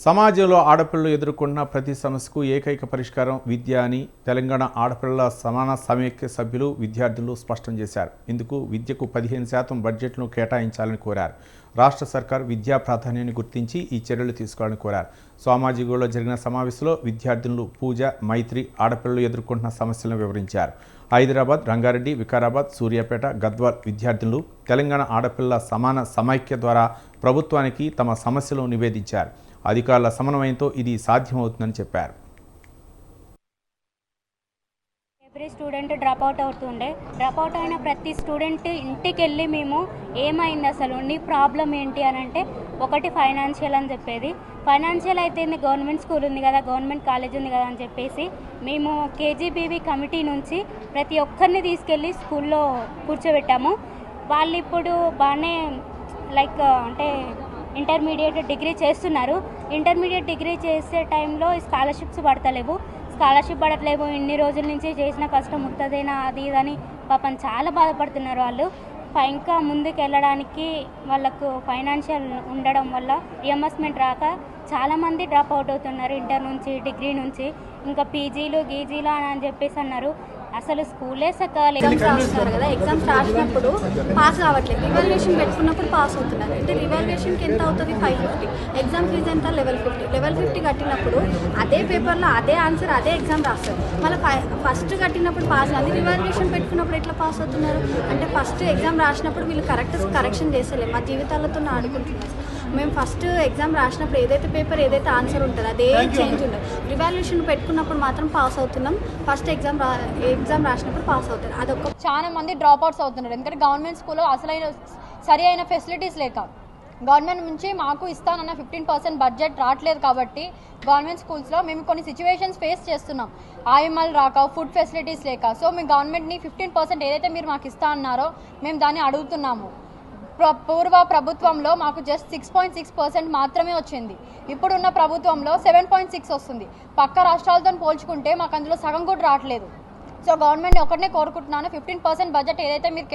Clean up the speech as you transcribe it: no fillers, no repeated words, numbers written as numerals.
సమాజంలో ఆడపిల్లలు ఎదుర్కొన్న ప్రతి సమస్యకు ఏకైక పరిష్కారం విద్య అని తెలంగాణ ఆడపిల్లల సమాన సమైక్య సభ్యులు విద్యార్థులు స్పష్టం చేశారు. ఇందుకు విద్యకు 15% బడ్జెట్ను కేటాయించాలని కోరారు. రాష్ట్ర సర్కార్ విద్యా ప్రాధాన్యాన్ని గుర్తించి ఈ చర్యలు తీసుకోవాలని కోరారు. సోమాజిగూడలో జరిగిన సమావేశంలో విద్యార్థులు పూజ, మైత్రి ఆడపిల్లలు ఎదుర్కొంటున్న సమస్యలను వివరించారు. హైదరాబాద్, రంగారెడ్డి, వికారాబాద్, సూర్యాపేట, గద్వాల్ విద్యార్థులు తెలంగాణ ఆడపిల్లల సమాన సమైక్య ద్వారా ప్రభుత్వానికి తమ సమస్యలను నివేదించారు. అధికారుల సమన్వయంతో ఇది సాధ్యమవుతుందని చెప్పారు. ఎవ్రీ స్టూడెంట్ డ్రాప్ అవుట్ అయిన ప్రతి స్టూడెంట్ ఇంటికి వెళ్ళి మేము ఏమైంది అసలు నీ ప్రాబ్లం ఏంటి అని అంటే ఒకటి ఫైనాన్షియల్ అని చెప్పేది. ఫైనాన్షియల్ అయితే గవర్నమెంట్ స్కూల్ ఉంది కదా, గవర్నమెంట్ కాలేజ్ ఉంది కదా అని చెప్పేసి మేము కేజీబీవీ కమిటీ నుంచి ప్రతి ఒక్కరిని తీసుకెళ్ళి స్కూల్లో కూర్చోబెట్టాము. వాళ్ళు ఇప్పుడు బాగానే అంటే ఇంటర్మీడియట్ డిగ్రీ చేస్తున్నారు. ఇంటర్మీడియట్ డిగ్రీ చేసే టైంలో స్కాలర్షిప్స్ పడట్లేవు. ఇన్ని రోజుల నుంచి చేసిన కష్టం ఉంటుందేనా అది ఇదని పాపం చాలా బాధపడుతున్నారు వాళ్ళు. ఇంకా ముందుకు వెళ్ళడానికి వాళ్ళకు ఫైనాన్షియల్ ఉండడం వల్ల రియంబర్స్మెంట్ రాక చాలామంది డ్రాప్ అవుట్ అవుతున్నారు. ఇంటర్ నుంచి, డిగ్రీ నుంచి, ఇంకా పీజీలు గీజీలు అని చెప్పేసి అన్నారు. అసలు స్కూలే సకాలి రాస్తున్నారు కదా, ఎగ్జామ్స్ రాసినప్పుడు పాస్ కావట్లేదు. రివాల్యుయేషన్ పెట్టుకున్నప్పుడు పాస్ అవుతున్నారు. అంటే రివాల్యుయేషన్కి ఎంత అవుతుంది? 550. ఎగ్జామ్ ఫీజు ఎంత? లెవెల్ 50 కట్టినప్పుడు అదే పేపర్లో అదే ఆన్సర్ అదే ఎగ్జామ్ రాస్తారు. మళ్ళీ ఫస్ట్ కట్టినప్పుడు పాస్ అది రివాల్యుయేషన్ పెట్టుకున్నప్పుడు ఎట్లా పాస్ అవుతున్నారు? అంటే ఫస్ట్ ఎగ్జామ్ రాసినప్పుడు వీళ్ళు కరెక్షన్ చేస్తలేము. మా జీవితాలతో ఆడుకుంటున్నారు. మేము ఫస్ట్ ఎగ్జామ్ రాసినప్పుడు ఏదైతే పేపర్ ఏదైతే ఆన్సర్ ఉంటుందో అదే చేంజ్ ఉండదు. రివాల్యుయేషన్ పెట్టుకున్నప్పుడు మాత్రం పాస్ అవుతున్నాం. ఫస్ట్ ఎగ్జామ్ రాసినప్పుడు పాస్ అవుతారు. అదొక చాలా మంది డ్రాప్ అవుట్స్ అవుతున్నారు. ఎందుకంటే గవర్నమెంట్ స్కూల్లో సరి అయిన ఫెసిలిటీస్ లేక గవర్నమెంట్ నుంచి మాకు ఇస్తానన్న 15% బడ్జెట్ రావట్లేదు. కాబట్టి గవర్నమెంట్ స్కూల్స్లో మేము కొన్ని సిచ్యువేషన్స్ ఫేస్ చేస్తున్నాం. ఆయుమల్ రాక, ఫుడ్ ఫెసిలిటీస్ లేక. సో మేము గవర్నమెంట్ని 15% ఏదైతే మీరు మాకు ఇస్తా అన్నారో మేము దాన్ని అడుగుతున్నాము. పూర్వ ప్రభుత్వంలో మాకు జస్ట్ 6.6% మాత్రమే వచ్చింది. ఇప్పుడున్న ప్రభుత్వంలో 7.6 వస్తుంది. పక్క రాష్ట్రాలతో పోల్చుకుంటే మాకు అందులో సగం కూడా రావట్లేదు. సో గవర్నమెంట్ని ఒకటినే కోరుకుంటున్నాను, 15% బడ్జెట్ ఏదైతే మీరు